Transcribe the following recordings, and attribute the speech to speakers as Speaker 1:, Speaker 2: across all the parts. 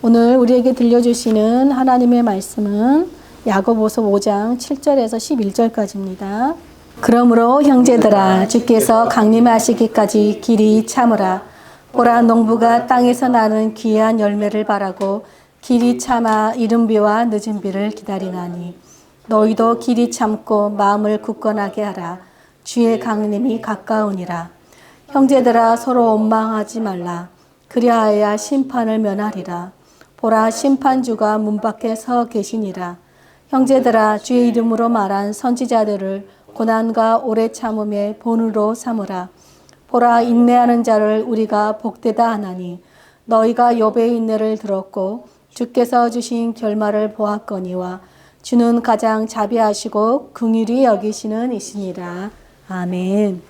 Speaker 1: 오늘 우리에게 들려주시는 하나님의 말씀은 야고보서 5장 7절에서 11절까지입니다. 그러므로 형제들아 주께서 강림하시기까지 길이 참으라. 보라 농부가 땅에서 나는 귀한 열매를 바라고 길이 참아 이른 비와 늦은 비를 기다리나니 너희도 길이 참고 마음을 굳건하게 하라. 주의 강림이 가까우니라. 형제들아 서로 원망하지 말라. 그리하여야 심판을 면하리라. 보라 심판주가 문 밖에 서 계시니라. 형제들아 주의 이름으로 말한 선지자들을 고난과 오래 참음의 본으로 삼으라. 보라 인내하는 자를 우리가 복되다 하나니 너희가 욥의 인내를 들었고 주께서 주신 결말을 보았거니와 주는 가장 자비하시고 긍휼히 여기시는 이시니라. 아멘.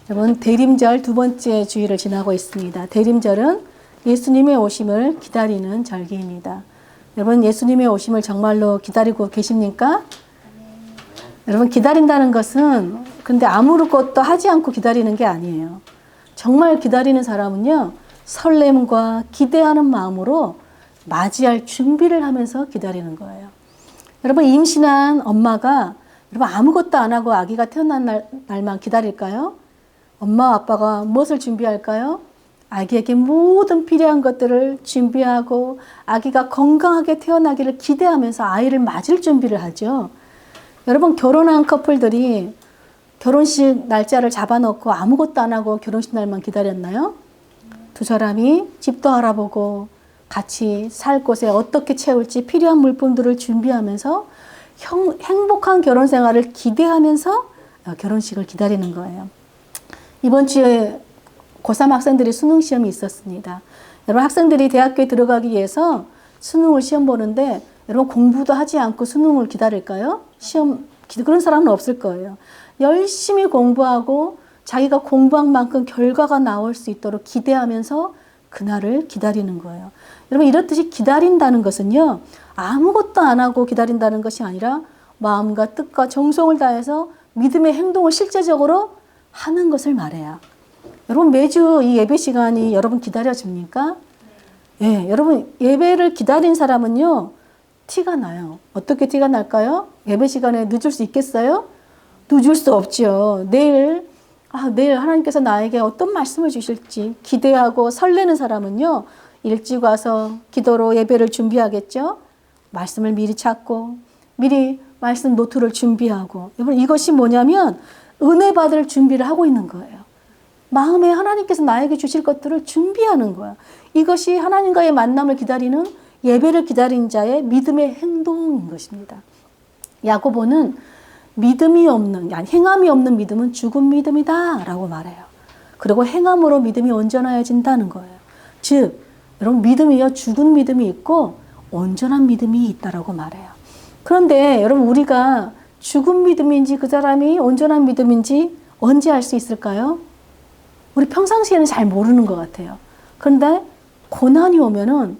Speaker 1: 여러분 대림절 두 번째 주일을 지나고 있습니다. 대림절은 예수님의 오심을 기다리는 절기입니다. 여러분 예수님의 오심을 정말로 기다리고 계십니까? 여러분 기다린다는 것은 근데 아무것도 하지 않고 기다리는 게 아니에요. 정말 기다리는 사람은요. 설렘과 기대하는 마음으로 맞이할 준비를 하면서 기다리는 거예요. 여러분 임신한 엄마가 여러분 아무것도 안 하고 아기가 태어난 날만 기다릴까요? 엄마와 아빠가 무엇을 준비할까요? 아기에게 모든 필요한 것들을 준비하고 아기가 건강하게 태어나기를 기대하면서 아이를 맞을 준비를 하죠. 여러분 결혼한 커플들이 결혼식 날짜를 잡아놓고 아무것도 안 하고 결혼식 날만 기다렸나요? 두 사람이 집도 알아보고 같이 살 곳에 어떻게 채울지 필요한 물품들을 준비하면서 행복한 결혼 생활을 기대하면서 결혼식을 기다리는 거예요. 이번 주에 고3 학생들이 수능 시험이 있었습니다. 여러분 학생들이 대학교에 들어가기 위해서 수능을 시험 보는데 여러분 공부도 하지 않고 수능을 기다릴까요? 그런 사람은 없을 거예요. 열심히 공부하고 자기가 공부한 만큼 결과가 나올 수 있도록 기대하면서 그날을 기다리는 거예요. 여러분 이렇듯이 기다린다는 것은요. 아무것도 안 하고 기다린다는 것이 아니라 마음과 뜻과 정성을 다해서 믿음의 행동을 실제적으로 하는 것을 말해요. 여러분 매주 이 예배 시간이 여러분 기다려집니까? 예, 여러분 예배를 기다린 사람은요. 티가 나요. 어떻게 티가 날까요? 예배 시간에 늦을 수 있겠어요? 늦을 수 없죠. 내일 하나님께서 나에게 어떤 말씀을 주실지 기대하고 설레는 사람은요. 일찍 와서 기도로 예배를 준비하겠죠. 말씀을 미리 찾고 미리 말씀 노트를 준비하고 여러분 이것이 뭐냐면 은혜 받을 준비를 하고 있는 거예요. 마음에 하나님께서 나에게 주실 것들을 준비하는 거야. 이것이 하나님과의 만남을 기다리는 예배를 기다린 자의 믿음의 행동인 것입니다. 야고보는 믿음이 없는, 행함이 없는 믿음은 죽은 믿음이다 라고 말해요. 그리고 행함으로 믿음이 온전해진다는 거예요. 즉 여러분 믿음이요 죽은 믿음이 있고 온전한 믿음이 있다라고 말해요. 그런데 여러분 우리가 죽은 믿음인지 그 사람이 온전한 믿음인지 언제 알 수 있을까요? 우리 평상시에는 잘 모르는 것 같아요. 그런데 고난이 오면은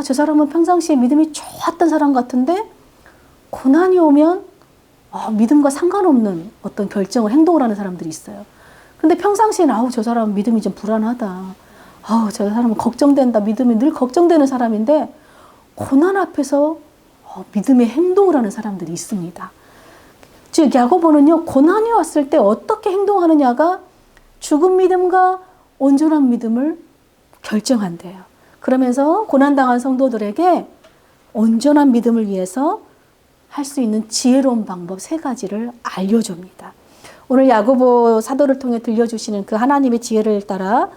Speaker 1: 저 사람은 평상시에 믿음이 좋았던 사람 같은데 고난이 오면 믿음과 상관없는 어떤 결정을 행동을 하는 사람들이 있어요. 근데 평상시에는 저 사람은 믿음이 좀 불안하다. 저 사람은 걱정된다. 믿음이 늘 걱정되는 사람인데 고난 앞에서 믿음의 행동을 하는 사람들이 있습니다. 즉 야고보는요. 고난이 왔을 때 어떻게 행동하느냐가 죽은 믿음과 온전한 믿음을 결정한대요. 그러면서 고난당한 성도들에게 온전한 믿음을 위해서 할 수 있는 지혜로운 방법 3가지를 알려줍니다. 오늘 야고보 사도를 통해 들려주시는 그 하나님의 지혜를 따라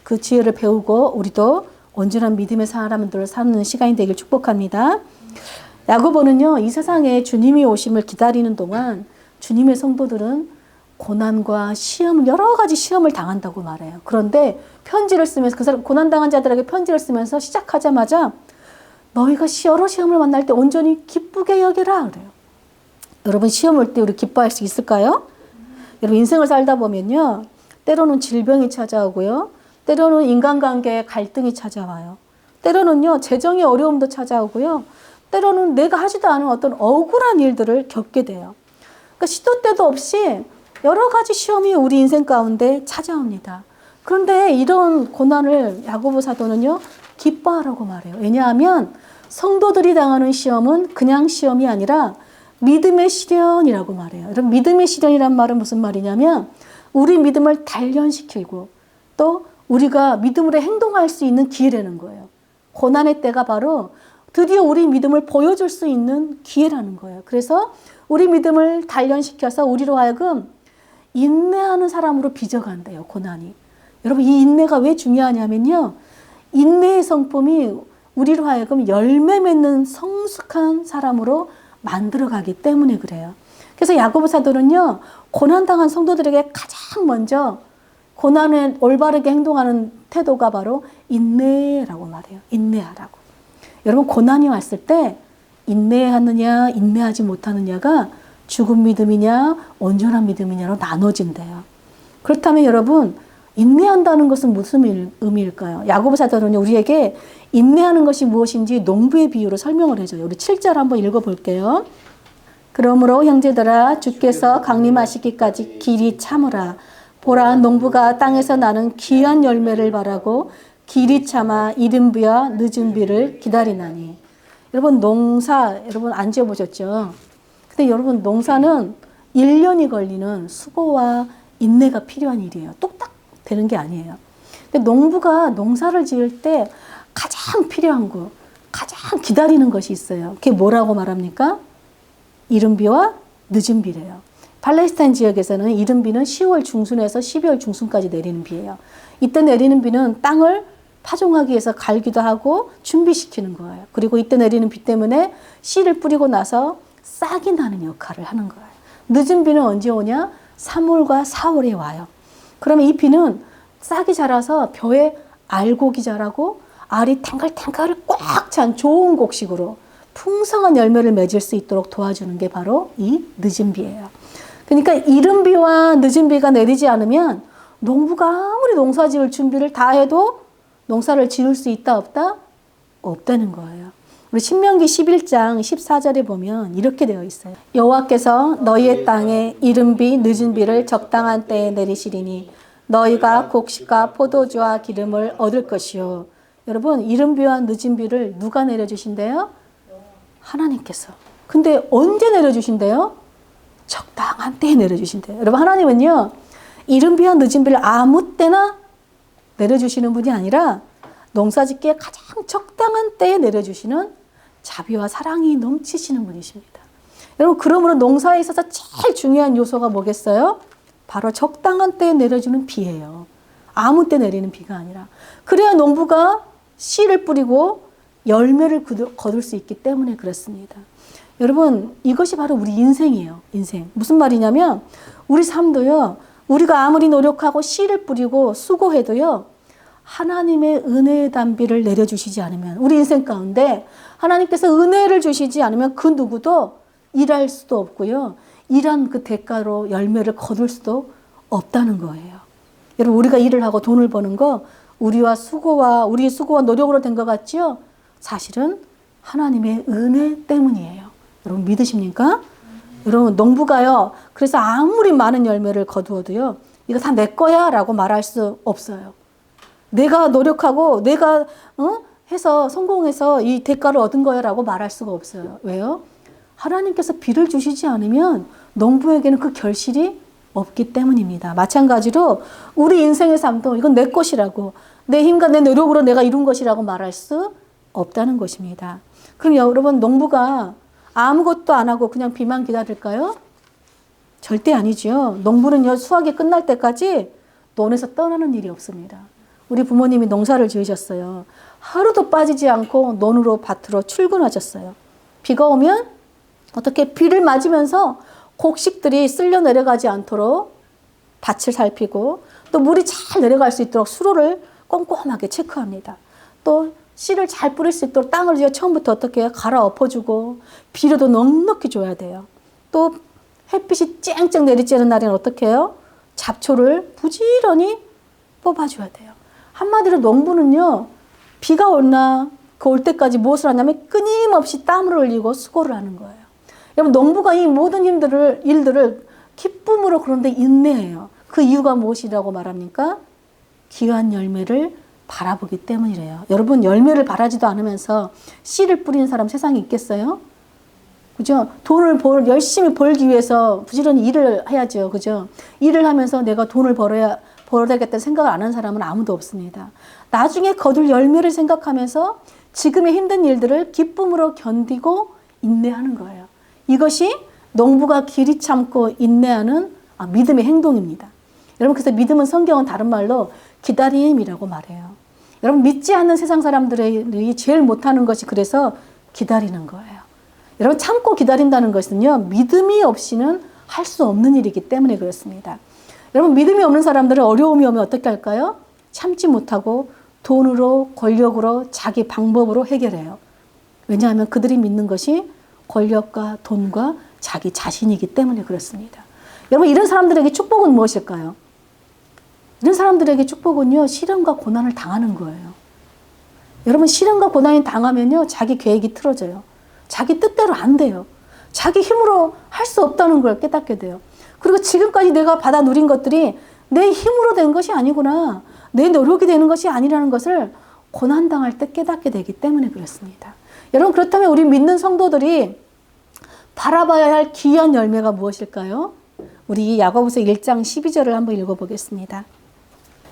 Speaker 1: 그 지혜를 배우고 우리도 온전한 믿음의 사람들을 사는 시간이 되길 축복합니다. 야고보는요. 이 세상에 주님이 오심을 기다리는 동안 주님의 성도들은 고난과 시험, 여러 가지 시험을 당한다고 말해요. 그런데 편지를 쓰면서 그 사람 고난당한 자들에게 편지를 쓰면서 시작하자마자 너희가 여러 시험을 만날 때 온전히 기쁘게 여기라 그래요. 여러분 시험 올 때 우리 기뻐할 수 있을까요? 여러분 인생을 살다 보면요. 때로는 질병이 찾아오고요. 때로는 인간관계에 갈등이 찾아와요. 때로는요. 재정의 어려움도 찾아오고요. 때로는 내가 하지도 않은 어떤 억울한 일들을 겪게 돼요. 그러니까 시도 때도 없이 여러 가지 시험이 우리 인생 가운데 찾아옵니다. 그런데 이런 고난을 야고보 사도는요. 기뻐하라고 말해요. 왜냐하면 성도들이 당하는 시험은 그냥 시험이 아니라 믿음의 시련이라고 말해요. 여러분, 믿음의 시련이란 말은 무슨 말이냐면 우리 믿음을 단련시키고 또 우리가 믿음으로 행동할 수 있는 기회라는 거예요. 고난의 때가 바로 드디어 우리 믿음을 보여줄 수 있는 기회라는 거예요. 그래서 우리 믿음을 단련시켜서 우리로 하여금 인내하는 사람으로 빚어간대요, 고난이. 여러분, 이 인내가 왜 중요하냐면요. 인내의 성품이 우리로 하여금 열매 맺는 성숙한 사람으로 만들어가기 때문에 그래요. 그래서 야고보 사도는요, 고난당한 성도들에게 가장 먼저 고난에 올바르게 행동하는 태도가 바로 인내라고 말해요. 인내하라고. 여러분, 고난이 왔을 때 인내하느냐 인내하지 못하느냐가 죽은 믿음이냐 온전한 믿음이냐로 나눠진대요. 그렇다면 여러분, 인내한다는 것은 무슨 의미일까요? 야고보 사도는 우리에게 인내하는 것이 무엇인지 농부의 비유로 설명을 해줘요. 우리 7절 한번 읽어볼게요. 그러므로 형제들아, 주께서 강림하시기까지 길이 참으라. 보라, 농부가 땅에서 나는 귀한 열매를 바라고 길이 참아 이른 비와 늦은 비를 기다리나니. 여러분, 농사 여러분 안 지어보셨죠? 근데 여러분, 농사는 1년이 걸리는 수고와 인내가 필요한 일이에요. 뚝딱 되는 게 아니에요. 근데 농부가 농사를 지을 때 가장 필요한 거, 가장 기다리는 것이 있어요. 그게 뭐라고 말합니까? 이른 비와 늦은 비래요. 팔레스타인 지역에서는 이른 비는 10월 중순에서 12월 중순까지 내리는 비예요. 이때 내리는 비는 땅을 파종하기 위해서 갈기도 하고 준비시키는 거예요. 그리고 이때 내리는 비 때문에 씨를 뿌리고 나서 싹이 나는 역할을 하는 거예요. 늦은 비는 언제 오냐? 3월과 4월에 와요. 그러면 이 비는 싹이 자라서 벼에 알곡이 자라고 알이 탱글탱글 꽉 찬 좋은 곡식으로 풍성한 열매를 맺을 수 있도록 도와주는 게 바로 이 늦은 비예요. 그러니까 이른 비와 늦은 비가 내리지 않으면 농부가 아무리 농사 지을 준비를 다 해도 농사를 지을 수 있다 없다? 없다는 거예요. 우리 신명기 11장 14절에 보면 이렇게 되어 있어요. 여호와께서 너희의 땅에 이른 비 늦은 비를 적당한 때에 내리시리니 너희가 곡식과 포도주와 기름을 얻을 것이요. 여러분, 이른 비와 늦은 비를 누가 내려주신대요? 하나님께서. 근데 언제 내려주신대요? 적당한 때에 내려주신대요. 여러분, 하나님은요, 이른 비와 늦은 비를 아무 때나 내려주시는 분이 아니라 농사짓기에 가장 적당한 때에 내려주시는 자비와 사랑이 넘치시는 분이십니다. 여러분, 그러므로 농사에 있어서 제일 중요한 요소가 뭐겠어요? 바로 적당한 때에 내려주는 비예요. 아무 때 내리는 비가 아니라. 그래야 농부가 씨를 뿌리고 열매를 거둘 수 있기 때문에 그렇습니다. 여러분, 이것이 바로 우리 인생이에요. 인생. 무슨 말이냐면 우리 삶도요, 우리가 아무리 노력하고 씨를 뿌리고 수고해도요, 하나님의 은혜의 단비를 내려주시지 않으면, 우리 인생 가운데 하나님께서 은혜를 주시지 않으면 그 누구도 일할 수도 없고요, 일한 그 대가로 열매를 거둘 수도 없다는 거예요. 여러분, 우리가 일을 하고 돈을 버는 거 우리의 수고와 노력으로 된 것 같지요? 사실은 하나님의 은혜 때문이에요. 여러분, 믿으십니까? 여러분, 농부가요, 그래서 아무리 많은 열매를 거두어도요, 이거 다 내 거야 라고 말할 수 없어요. 내가 노력하고 내가 해서 성공해서 이 대가를 얻은 거야 라고 말할 수가 없어요. 왜요? 하나님께서 비를 주시지 않으면 농부에게는 그 결실이 없기 때문입니다. 마찬가지로 우리 인생의 삶도 이건 내 것이라고, 내 힘과 내 노력으로 내가 이룬 것이라고 말할 수 없다는 것입니다. 그럼 여러분, 농부가 아무것도 안 하고 그냥 비만 기다릴까요? 절대 아니죠. 농부는요, 수확이 끝날 때까지 논에서 떠나는 일이 없습니다. 우리 부모님이 농사를 지으셨어요. 하루도 빠지지 않고 논으로 밭으로 출근하셨어요. 비가 오면 어떻게 비를 맞으면서 곡식들이 쓸려 내려가지 않도록 밭을 살피고, 또 물이 잘 내려갈 수 있도록 수로를 꼼꼼하게 체크합니다. 또 씨를 잘 뿌릴 수 있도록 땅을 처음부터 어떻게 갈아엎어주고 비료도 넉넉히 줘야 돼요. 또 햇빛이 쨍쨍 내리쬐는 날에는 어떻게 해요? 잡초를 부지런히 뽑아줘야 돼요. 한마디로 농부는요, 비가 오나 그 올 때까지 무엇을 하냐면 끊임없이 땀을 흘리고 수고를 하는 거예요. 여러분, 농부가 이 모든 일들을 기쁨으로, 그런데 인내해요. 그 이유가 무엇이라고 말합니까? 귀한 열매를 바라보기 때문이래요. 여러분 열매를 바라지도 않으면서 씨를 뿌리는 사람 세상에 있겠어요? 그죠? 열심히 벌기 위해서 부지런히 일을 해야죠. 그죠? 일을 하면서 내가 돈을 벌어야 되겠다는 생각을 안 하는 사람은 아무도 없습니다. 나중에 거둘 열매를 생각하면서 지금의 힘든 일들을 기쁨으로 견디고 인내하는 거예요. 이것이 농부가 길이 참고 인내하는 믿음의 행동입니다. 여러분 그래서 믿음은 성경은 다른 말로 기다림이라고 말해요. 여러분 믿지 않는 세상 사람들이 제일 못하는 것이 그래서 기다리는 거예요. 여러분 참고 기다린다는 것은요. 믿음이 없이는 할 수 없는 일이기 때문에 그렇습니다. 여러분 믿음이 없는 사람들은 어려움이 오면 어떻게 할까요? 참지 못하고 돈으로 권력으로 자기 방법으로 해결해요. 왜냐하면 그들이 믿는 것이 권력과 돈과 자기 자신이기 때문에 그렇습니다. 여러분 이런 사람들에게 축복은 무엇일까요? 이런 사람들에게 축복은요. 시련과 고난을 당하는 거예요. 여러분 시련과 고난이 당하면요. 자기 계획이 틀어져요. 자기 뜻대로 안 돼요. 자기 힘으로 할 수 없다는 걸 깨닫게 돼요. 그리고 지금까지 내가 받아 누린 것들이 내 힘으로 된 것이 아니구나. 내 노력이 되는 것이 아니라는 것을 고난당할 때 깨닫게 되기 때문에 그렇습니다. 여러분 그렇다면 우리 믿는 성도들이 바라봐야 할 귀한 열매가 무엇일까요? 우리 야고보서 1장 12절을 한번 읽어보겠습니다.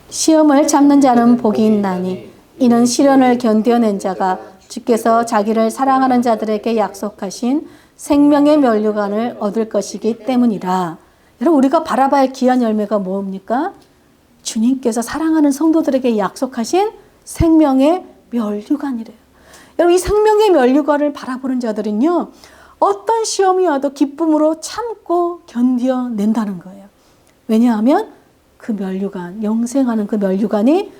Speaker 1: 시험을 참는 자는 복이 있나니 이는 시련을 견뎌낸 자가 주께서 자기를 사랑하는 자들에게 약속하신 생명의 면류관을 얻을 것이기 때문이라. 여러분 우리가 바라봐야 할 귀한 열매가 뭡니까? 주님께서 사랑하는 성도들에게 약속하신 생명의 면류관이래요. 여러분 이 생명의 면류관을 바라보는 자들은요. 어떤 시험이 와도 기쁨으로 참고 견뎌낸다는 거예요. 왜냐하면 그 면류관, 영생하는 그 면류관이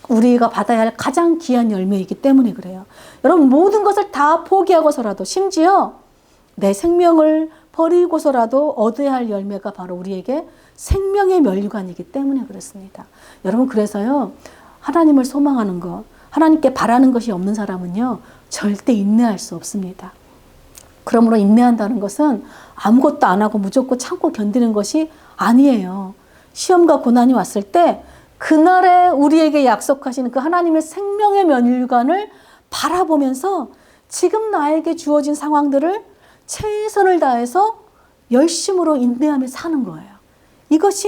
Speaker 1: 우리가 받아야 할 가장 귀한 열매이기 때문에 그래요. 여러분 모든 것을 다 포기하고서라도 심지어 내 생명을 버리고서라도 얻어야 할 열매가 바로 우리에게 생명의 면류관이기 때문에 그렇습니다. 여러분 그래서요. 하나님을 소망하는 것, 하나님께 바라는 것이 없는 사람은요. 절대 인내할 수 없습니다. 그러므로 인내한다는 것은 아무것도 안 하고 무조건 참고 견디는 것이 아니에요. 시험과 고난이 왔을 때 그날에 우리에게 약속하시는 그 하나님의 생명의 면류관을 바라보면서 지금 나에게 주어진 상황들을 최선을 다해서 열심으로 인내하며 사는 거예요. 이것이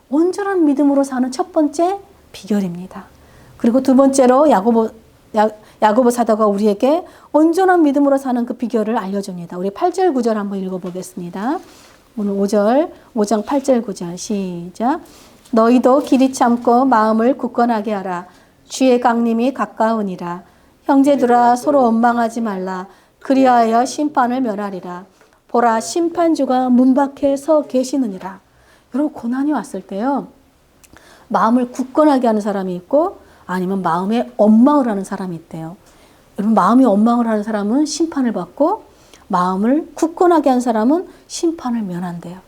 Speaker 1: 온전한 믿음으로 사는 첫 번째 비결입니다. 그리고 두 번째로 야고보 사도가 우리에게 온전한 믿음으로 사는 그 비결을 알려줍니다. 우리 8절 9절 한번 읽어보겠습니다. 오늘 5장 8절 9절 시작. 너희도 길이 참고 마음을 굳건하게 하라. 주의 강림이 가까우니라. 형제들아 서로 원망하지 말라. 그리하여 심판을 면하리라. 보라 심판주가 문 밖에 서 계시느니라. 여러분 고난이 왔을 때요. 마음을 굳건하게 하는 사람이 있고 아니면 마음에 원망을 하는 사람이 있대요. 여러분 마음이 원망을 하는 사람은 심판을 받고 마음을 굳건하게 하는 사람은 심판을 면한대요.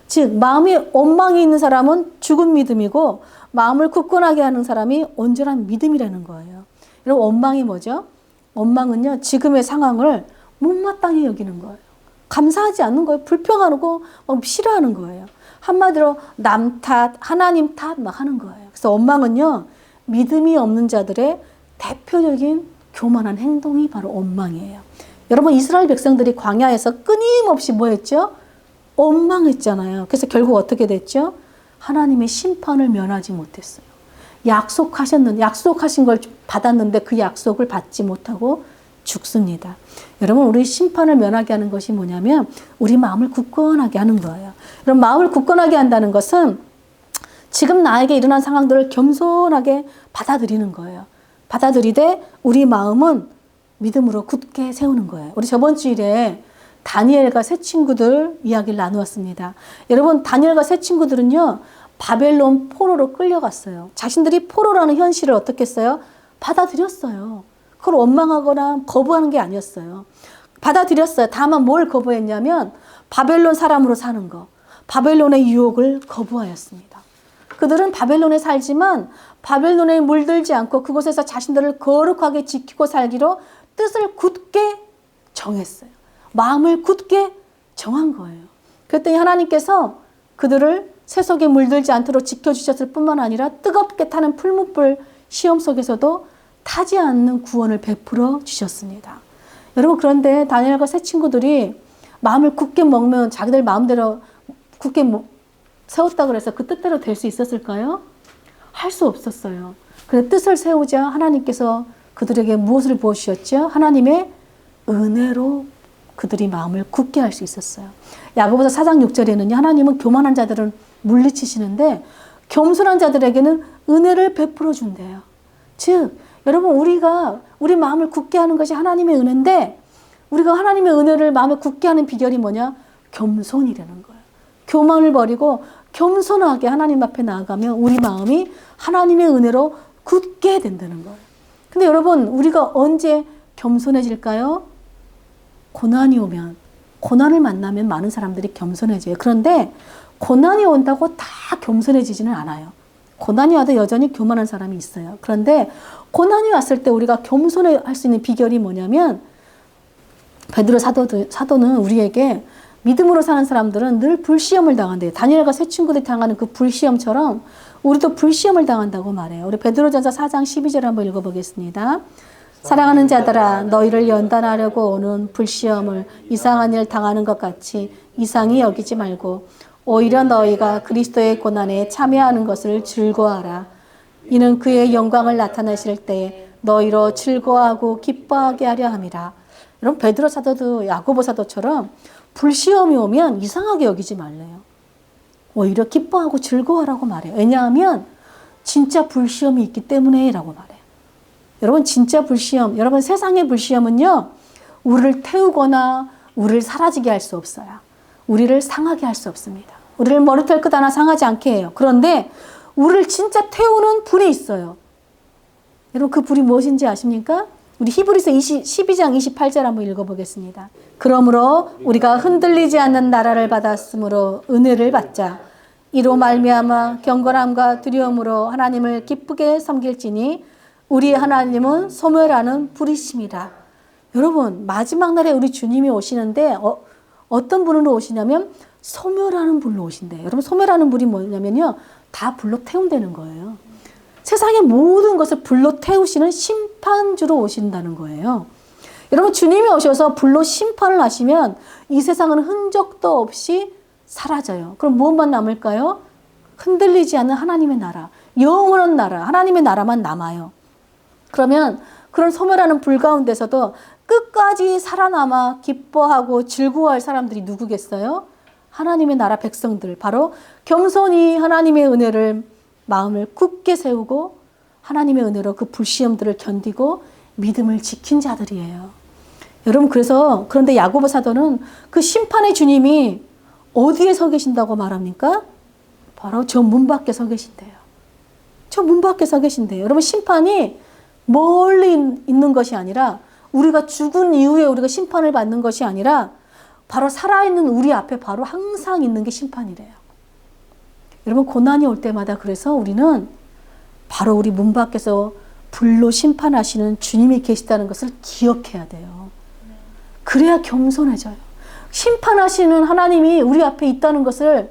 Speaker 1: 즉 마음에 원망이 있는 사람은 죽은 믿음이고 마음을 굳건하게 하는 사람이 온전한 믿음이라는 거예요. 여러분 원망이 뭐죠? 원망은요. 지금의 상황을 못마땅히 여기는 거예요. 감사하지 않는 거예요. 불평하고 막 싫어하는 거예요. 한마디로 남 탓, 하나님 탓 막 하는 거예요. 그래서 원망은요. 믿음이 없는 자들의 대표적인 교만한 행동이 바로 원망이에요. 여러분 이스라엘 백성들이 광야에서 끊임없이 뭐 했죠? 원망했잖아요. 그래서 결국 어떻게 됐죠? 하나님의 심판을 면하지 못했어요. 약속하신 걸 받았는데 그 약속을 받지 못하고 죽습니다. 여러분 우리 심판을 면하게 하는 것이 뭐냐면 우리 마음을 굳건하게 하는 거예요. 여러분 마음을 굳건하게 한다는 것은 지금 나에게 일어난 상황들을 겸손하게 받아들이는 거예요. 받아들이되 우리 마음은 믿음으로 굳게 세우는 거예요. 우리 저번 주일에 다니엘과 세 친구들 이야기를 나누었습니다. 여러분 다니엘과 세 친구들은요. 바벨론 포로로 끌려갔어요. 자신들이 포로라는 현실을 어떻게 했어요? 받아들였어요. 그걸 원망하거나 거부하는 게 아니었어요. 받아들였어요. 다만 뭘 거부했냐면 바벨론 사람으로 사는 거. 바벨론의 유혹을 거부하였습니다. 그들은 바벨론에 살지만 바벨론에 물들지 않고 그곳에서 자신들을 거룩하게 지키고 살기로 뜻을 굳게 정했어요. 마음을 굳게 정한 거예요. 그랬더니 하나님께서 그들을 세속에 물들지 않도록 지켜주셨을 뿐만 아니라 뜨겁게 타는 풀무불 시험 속에서도 타지 않는 구원을 베풀어 주셨습니다. 여러분, 그런데 다니엘과 세 친구들이 마음을 굳게 먹으면 자기들 마음대로 굳게 세웠다 그래서 그 뜻대로 될 수 있었을까요? 할 수 없었어요. 그래서 뜻을 세우자 하나님께서 그들에게 무엇을 부어주셨죠? 하나님의 은혜로 그들이 마음을 굳게 할 수 있었어요. 야고보서 4장 6절에는요. 하나님은 교만한 자들은 물리치시는데 겸손한 자들에게는 은혜를 베풀어 준대요. 즉 여러분, 우리 마음을 굳게 하는 것이 하나님의 은혜인데, 우리가 하나님의 은혜를 마음에 굳게 하는 비결이 뭐냐? 겸손이라는 거예요. 교만을 버리고 겸손하게 하나님 앞에 나아가면 우리 마음이 하나님의 은혜로 굳게 된다는 거예요. 근데 여러분, 우리가 언제 겸손해질까요? 고난이 오면, 고난을 만나면 많은 사람들이 겸손해져요. 그런데 고난이 온다고 다 겸손해지지는 않아요. 고난이 와도 여전히 교만한 사람이 있어요. 그런데 고난이 왔을 때 우리가 겸손할 수 있는 비결이 뭐냐면, 베드로 사도는 우리에게 믿음으로 사는 사람들은 늘 불시험을 당한대요. 다니엘과 세 친구들이 당하는 그 불시험처럼 우리도 불시험을 당한다고 말해요. 우리 베드로전서 4장 12절 한번 읽어보겠습니다. 사랑하는 자들아, 너희를 연단하려고 오는 불시험을 이상한 일 당하는 것 같이 이상히 여기지 말고 오히려 너희가 그리스도의 고난에 참여하는 것을 즐거워하라. 이는 그의 영광을 나타내실 때에 너희로 즐거워하고 기뻐하게 하려 함이라. 여러분, 베드로 사도도 야고보 사도처럼 불시험이 오면 이상하게 여기지 말래요. 오히려 기뻐하고 즐거워하라고 말해요. 왜냐하면 진짜 불시험이 있기 때문에 라고 말해요. 여러분, 진짜 불시험, 여러분, 세상의 불시험은요, 우리를 태우거나 우리를 사라지게 할 수 없어요. 우리를 상하게 할 수 없습니다. 우리를 머리털 끝 하나 상하지 않게 해요. 그런데 우리를 진짜 태우는 불이 있어요. 여러분, 그 불이 무엇인지 아십니까? 우리 히브리서 12장 28절 한번 읽어보겠습니다. 그러므로 우리가 흔들리지 않는 나라를 받았으므로 은혜를 받자. 이로 말미암아 경건함과 두려움으로 하나님을 기쁘게 섬길지니 우리 하나님은 소멸하는 불이심이라. 여러분, 마지막 날에 우리 주님이 오시는데 어떤 분으로 오시냐면 소멸하는 불로 오신대요. 여러분, 소멸하는 불이 뭐냐면요, 다 불로 태운다는 거예요. 세상의 모든 것을 불로 태우시는 심판주로 오신다는 거예요. 여러분, 주님이 오셔서 불로 심판을 하시면 이 세상은 흔적도 없이 사라져요. 그럼 무엇만 남을까요? 흔들리지 않는 하나님의 나라, 영원한 나라, 하나님의 나라만 남아요. 그러면 그런 소멸하는 불 가운데서도 끝까지 살아남아 기뻐하고 즐거워할 사람들이 누구겠어요? 하나님의 나라 백성들, 바로 겸손히 하나님의 은혜를 마음을 굳게 세우고 하나님의 은혜로 그 불시험들을 견디고 믿음을 지킨 자들이에요. 여러분, 그런데 야고보 사도는 그 심판의 주님이 어디에 서 계신다고 말합니까? 바로 저 문 밖에 서 계신대요. 저 문 밖에 서 계신대요. 여러분, 심판이 멀리 있는 것이 아니라, 우리가 죽은 이후에 우리가 심판을 받는 것이 아니라 바로 살아있는 우리 앞에 바로 항상 있는 게 심판이래요. 여러분, 고난이 올 때마다 그래서 우리는 바로 우리 문 밖에서 불로 심판하시는 주님이 계시다는 것을 기억해야 돼요. 그래야 겸손해져요. 심판하시는 하나님이 우리 앞에 있다는 것을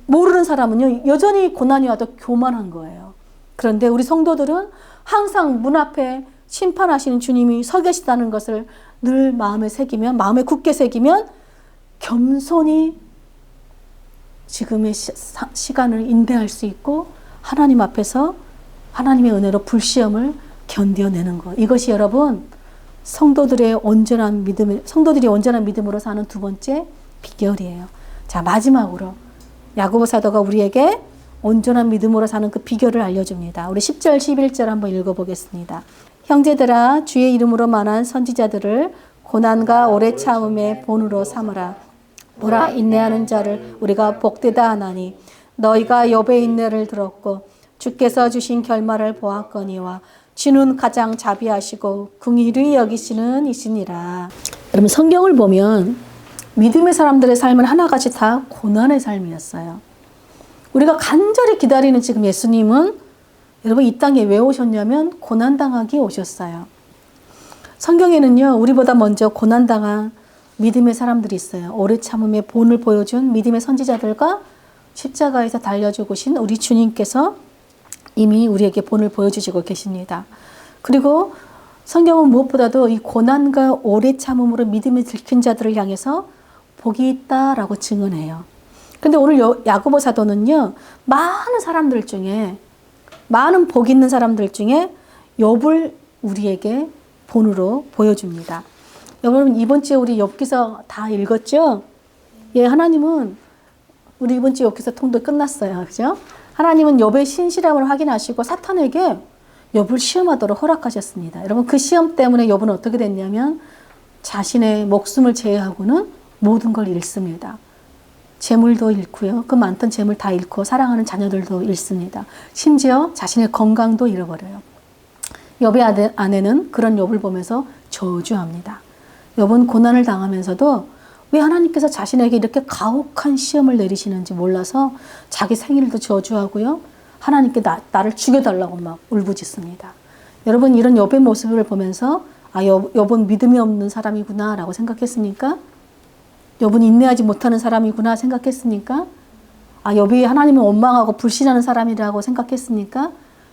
Speaker 1: 모르는 사람은요, 여전히 고난이 와도 교만한 거예요. 그런데 우리 성도들은 항상 문 앞에 심판하시는 주님이 서 계시다는 것을 늘 마음에 새기면, 마음에 굳게 새기면 겸손히 지금의 시간을 인내할 수 있고 하나님 앞에서 하나님의 은혜로 불시험을 견뎌내는 것. 이것이 여러분, 성도들이 온전한 믿음으로 사는 두 번째 비결이에요. 자, 마지막으로 야고보 사도가 우리에게 온전한 믿음으로 사는 그 비결을 알려줍니다. 우리 10절, 11절 한번 읽어보겠습니다. 형제들아, 주의 이름으로 만한 선지자들을 고난과 오래 참음의 본으로 삼으라. 보라, 인내하는 자를 우리가 복되다 하나니 너희가 욥의 인내를 들었고 주께서 주신 결말을 보았거니와 주는 가장 자비하시고 긍휼히 여기시는 이시니라. 여러분, 성경을 보면 믿음의 사람들의 삶은 하나같이 다 고난의 삶이었어요. 우리가 간절히 기다리는 지금 예수님은 여러분, 이 땅에 왜 오셨냐면 고난당하기 오셨어요. 성경에는요, 우리보다 먼저 고난당한 믿음의 사람들이 있어요. 오래 참음의 본을 보여준 믿음의 선지자들과 십자가에서 달려 죽으신 우리 주님께서 이미 우리에게 본을 보여주시고 계십니다. 그리고 성경은 무엇보다도 이 고난과 오래 참음으로 믿음이 들킨 자들을 향해서 복이 있다라고 증언해요. 근데 오늘 야고보 사도는요, 많은 사람들 중에, 많은 복 있는 사람들 중에 욥을 우리에게 본으로 보여줍니다. 여러분, 이번 주에 우리 욥기서 다 읽었죠? 예, 하나님은 우리 이번 주 욥기서 통도 끝났어요. 그죠? 하나님은 욥의 신실함을 확인하시고 사탄에게 욥을 시험하도록 허락하셨습니다. 여러분, 그 시험 때문에 욥은 어떻게 됐냐면 자신의 목숨을 제외하고는 모든 걸 잃습니다. 재물도 잃고요. 그 많던 재물 다 잃고 사랑하는 자녀들도 잃습니다. 심지어 자신의 건강도 잃어버려요. 욥의 아내는 그런 욥을 보면서 저주합니다. 욥은 고난을 당하면서도 왜 하나님께서 자신에게 이렇게 가혹한 시험을 내리시는지 몰라서 자기 생일도 저주하고요. 하나님께 나를 죽여달라고 막 울부짖습니다. 여러분, 이런 욥의 모습을 보면서 욥은 믿음이 없는 사람이구나 라고 생각했습니까? 욥은 인내하지 못하는 사람이구나 생각했습니까? 욥이 하나님을 원망하고 불신하는 사람이라고 생각했습니까?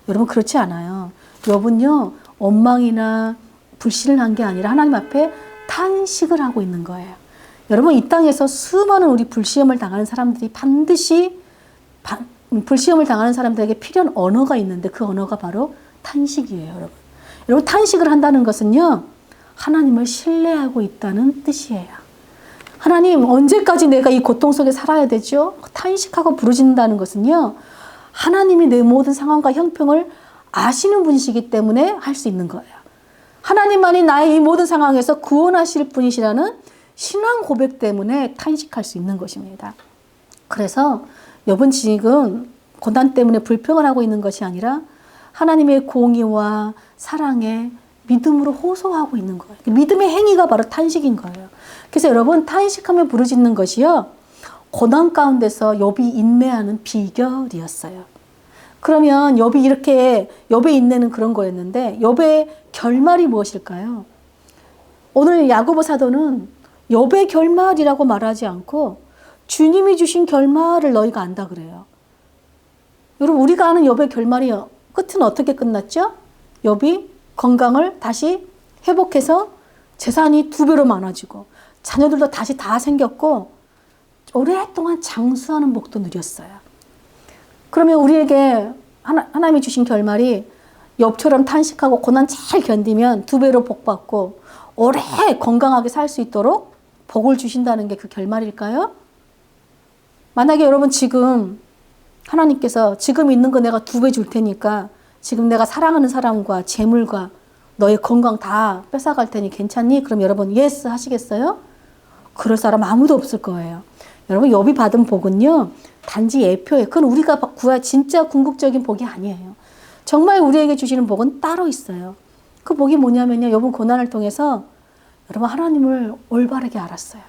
Speaker 1: 여러분, 그렇지 않아요. 욥은요, 원망이나 불신을 한 게 아니라 하나님 앞에 탄식을 하고 있는 거예요. 여러분, 이 땅에서 수많은 우리 불시험을 당하는 사람들이 반드시 불시험을 당하는 사람들에게 필요한 언어가 있는데 그 언어가 바로 탄식이에요, 여러분. 여러분, 탄식을 한다는 것은요, 하나님을 신뢰하고 있다는 뜻이에요. 하나님, 언제까지 내가 이 고통 속에 살아야 되죠? 탄식하고 부르짖는다는 것은요, 하나님이 내 모든 상황과 형편을 아시는 분이시기 때문에 할 수 있는 거예요. 하나님만이 나의 이 모든 상황에서 구원하실 분이시라는 신앙 고백 때문에 탄식할 수 있는 것입니다. 그래서 욥은 지금 고난 때문에 불평을 하고 있는 것이 아니라 하나님의 공의와 사랑에 믿음으로 호소하고 있는 거예요. 믿음의 행위가 바로 탄식인 거예요. 그래서 여러분, 탄식하며 부르짖는 것이요, 고난 가운데서 욥이 인내하는 비결이었어요. 그러면 욥의 인내는 그런 거였는데 욥의 결말이 무엇일까요? 오늘 야고보 사도는 욥의 결말이라고 말하지 않고 주님이 주신 결말을 너희가 안다 그래요. 여러분, 우리가 아는 욥의 결말이 끝은 어떻게 끝났죠? 욥이 건강을 다시 회복해서 재산이 2배로 많아지고 자녀들도 다시 다 생겼고 오랫동안 장수하는 복도 누렸어요. 그러면 우리에게 하나님이 주신 결말이 욥처럼 탄식하고 고난 잘 견디면 2배로 복받고 오래 건강하게 살 수 있도록 복을 주신다는 게 그 결말일까요? 만약에 여러분, 지금 하나님께서 지금 있는 거 내가 2배 줄 테니까 지금 내가 사랑하는 사람과 재물과 너의 건강 다 뺏어갈 테니 괜찮니? 그럼 여러분 예스 하시겠어요? 그럴 사람 아무도 없을 거예요. 여러분, 욥이 받은 복은요, 단지 예표예요. 그건 우리가 구할 진짜 궁극적인 복이 아니에요. 정말 우리에게 주시는 복은 따로 있어요. 그 복이 뭐냐면요, 욥은 고난을 통해서 여러분, 하나님을 올바르게 알았어요.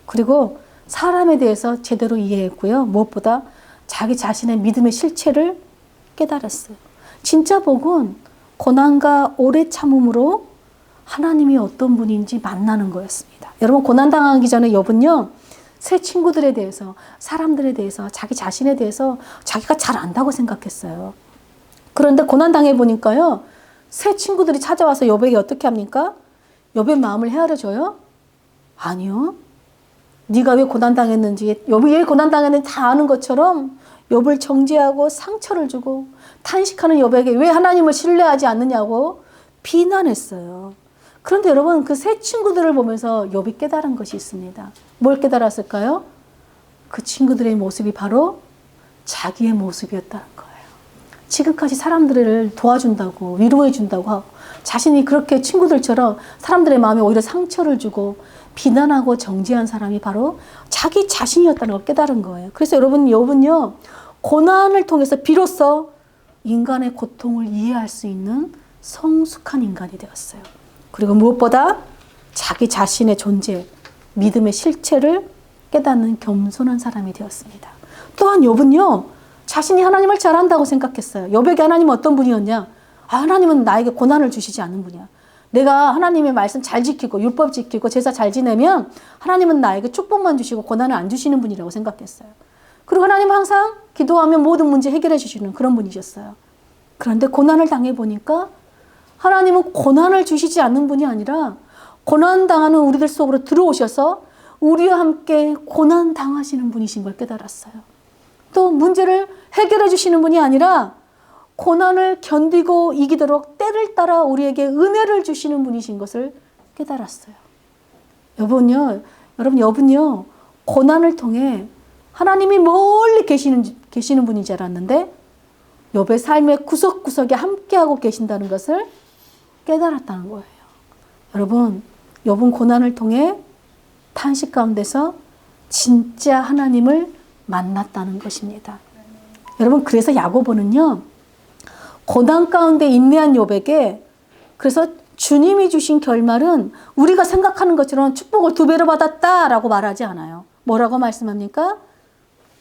Speaker 1: 그리고 사람에 대해서 제대로 이해했고요. 무엇보다 자기 자신의 믿음의 실체를 깨달았어요. 진짜 복은 고난과 오래 참음으로 하나님이 어떤 분인지 만나는 거였습니다. 여러분, 고난당하기 전에 욥은요, 새 친구들에 대해서, 사람들에 대해서, 자기 자신에 대해서 자기가 잘 안다고 생각했어요. 그런데 고난당해 보니까요, 새 친구들이 찾아와서 욥에게 어떻게 합니까? 욥의 마음을 헤아려줘요? 아니요. 네가 왜 고난당했는지, 욥이 왜 고난당했는지 다 아는 것처럼 욥을 정죄하고 상처를 주고 탄식하는 욥에게 왜 하나님을 신뢰하지 않느냐고 비난했어요. 그런데 여러분, 그 새 친구들을 보면서 욥이 깨달은 것이 있습니다. 뭘 깨달았을까요? 그 친구들의 모습이 바로 자기의 모습이었다는 거예요. 지금까지 사람들을 도와준다고, 위로해준다고 하고 자신이 그렇게 친구들처럼 사람들의 마음에 오히려 상처를 주고 비난하고 정죄한 사람이 바로 자기 자신이었다는 걸 깨달은 거예요. 그래서 여러분, 욥은요, 고난을 통해서 비로소 인간의 고통을 이해할 수 있는 성숙한 인간이 되었어요. 그리고 무엇보다 자기 자신의 존재, 믿음의 실체를 깨닫는 겸손한 사람이 되었습니다. 또한 욥은요, 자신이 하나님을 잘 안다고 생각했어요. 욥에게 하나님은 어떤 분이었냐? 하나님은 나에게 고난을 주시지 않는 분이야. 내가 하나님의 말씀 잘 지키고 율법 지키고 제사 잘 지내면 하나님은 나에게 축복만 주시고 고난을 안 주시는 분이라고 생각했어요. 그리고 하나님은 항상 기도하면 모든 문제 해결해 주시는 그런 분이셨어요. 그런데 고난을 당해보니까 하나님은 고난을 주시지 않는 분이 아니라 고난당하는 우리들 속으로 들어오셔서 우리와 함께 고난당하시는 분이신 걸 깨달았어요. 또 문제를 해결해 주시는 분이 아니라 고난을 견디고 이기도록 때를 따라 우리에게 은혜를 주시는 분이신 것을 깨달았어요. 여러분요, 고난을 통해 하나님이 멀리 계시는 분인 줄 알았는데 욥의 삶의 구석구석에 함께하고 계신다는 것을 깨달았다는 거예요. 여러분, 욥은 고난을 통해 탄식 가운데서 진짜 하나님을 만났다는 것입니다. 여러분, 그래서 야고보는요, 고난 가운데 인내한 욥에게 그래서 주님이 주신 결말은 우리가 생각하는 것처럼 축복을 2배로 받았다라고 말하지 않아요. 뭐라고 말씀합니까?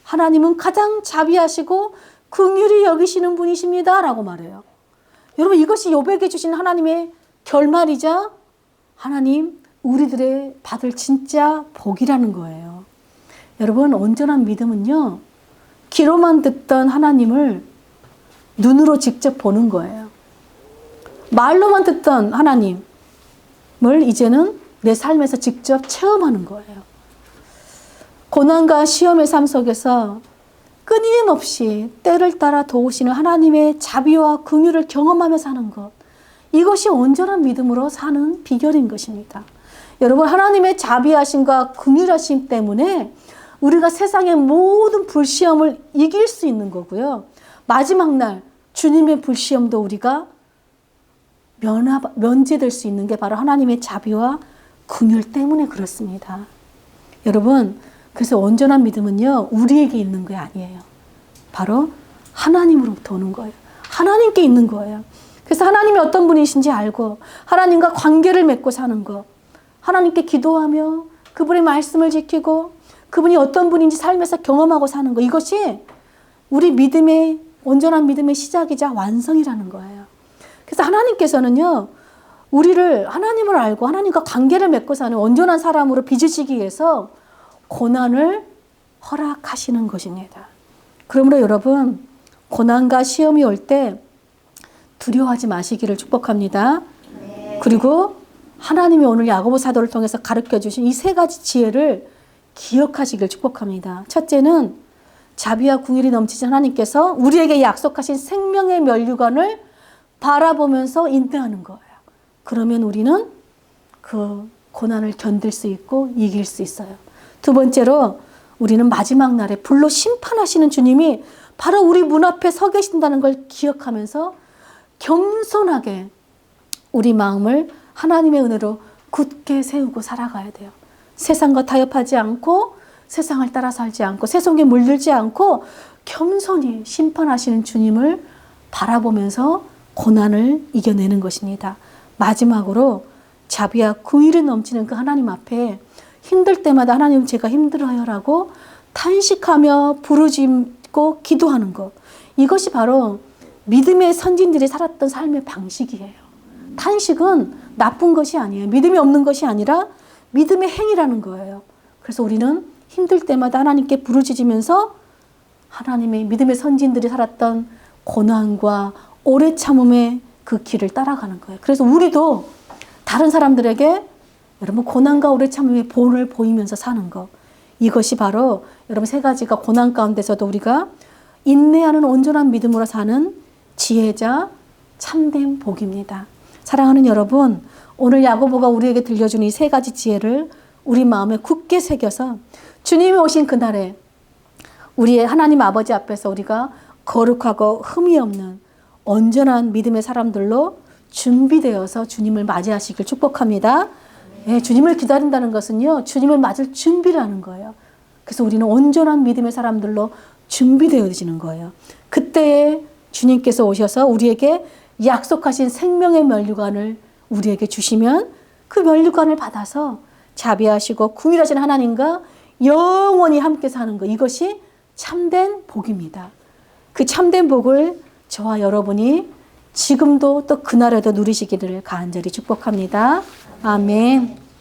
Speaker 1: 하나님은 가장 자비하시고 긍휼히 여기시는 분이십니다 라고 말해요. 여러분, 이것이 욥에게 주신 하나님의 결말이자 하나님 우리들의 받을 진짜 복이라는 거예요. 여러분, 온전한 믿음은요, 귀로만 듣던 하나님을 눈으로 직접 보는 거예요. 말로만 듣던 하나님을 이제는 내 삶에서 직접 체험하는 거예요. 고난과 시험의 삶 속에서 끊임없이 때를 따라 도우시는 하나님의 자비와 긍휼을 경험하며 사는 것, 이것이 온전한 믿음으로 사는 비결인 것입니다. 여러분, 하나님의 자비하심과 긍휼하심 때문에 우리가 세상의 모든 불시험을 이길 수 있는 거고요. 마지막 날 주님의 불시험도 우리가 면제될 수 있는 게 바로 하나님의 자비와 긍휼 때문에 그렇습니다. 여러분, 그래서 온전한 믿음은요, 우리에게 있는 게 아니에요. 바로 하나님으로부터 오는 거예요. 하나님께 있는 거예요. 그래서 하나님이 어떤 분이신지 알고 하나님과 관계를 맺고 사는 것, 하나님께 기도하며 그분의 말씀을 지키고 그분이 어떤 분인지 삶에서 경험하고 사는 것, 이것이 우리 믿음의 온전한 믿음의 시작이자 완성이라는 거예요. 그래서 하나님께서는요, 우리를 하나님을 알고 하나님과 관계를 맺고 사는 온전한 사람으로 빚으시기 위해서 고난을 허락하시는 것입니다. 그러므로 여러분, 고난과 시험이 올 때 두려워하지 마시기를 축복합니다. 그리고 하나님이 오늘 야고보 사도를 통해서 가르쳐 주신 이 3가지 지혜를 기억하시길 축복합니다. 첫째는 자비와 긍휼이 넘치신 하나님께서 우리에게 약속하신 생명의 면류관을 바라보면서 인내하는 거예요. 그러면 우리는 그 고난을 견딜 수 있고 이길 수 있어요. 2번째로 우리는 마지막 날에 불로 심판하시는 주님이 바로 우리 문 앞에 서 계신다는 걸 기억하면서 겸손하게 우리 마음을 하나님의 은혜로 굳게 세우고 살아가야 돼요. 세상과 타협하지 않고 세상을 따라 살지 않고 세속에 물들지 않고 겸손히 심판하시는 주님을 바라보면서 고난을 이겨내는 것입니다. 마지막으로 자비와 긍휼이 넘치는 그 하나님 앞에 힘들 때마다 하나님 제가 힘들어요 라고 탄식하며 부르짖고 기도하는 것, 이것이 바로 믿음의 선진들이 살았던 삶의 방식이에요. 탄식은 나쁜 것이 아니에요. 믿음이 없는 것이 아니라 믿음의 행위라는 거예요. 그래서 우리는 힘들 때마다 하나님께 부르짖으면서 하나님의 믿음의 선진들이 살았던 고난과 오래 참음의 그 길을 따라가는 거예요. 그래서 우리도 다른 사람들에게 여러분 고난과 오래 참음의 본을 보이면서 사는 것, 이것이 바로 여러분 3가지가 고난 가운데서도 우리가 인내하는 온전한 믿음으로 사는 지혜자 참된 복입니다. 사랑하는 여러분, 오늘 야고보가 우리에게 들려주는 이 3가지 지혜를 우리 마음에 굳게 새겨서 주님이 오신 그날에 우리의 하나님 아버지 앞에서 우리가 거룩하고 흠이 없는 온전한 믿음의 사람들로 준비되어서 주님을 맞이하시길 축복합니다. 예, 주님을 기다린다는 것은요, 주님을 맞을 준비라는 거예요. 그래서 우리는 온전한 믿음의 사람들로 준비되어지는 거예요. 그때에 주님께서 오셔서 우리에게 약속하신 생명의 면류관을 우리에게 주시면 그 면류관을 받아서 자비하시고 긍휼하신 하나님과 영원히 함께 사는 것, 이것이 참된 복입니다. 그 참된 복을 저와 여러분이 지금도 또 그날에도 누리시기를 간절히 축복합니다. 아멘.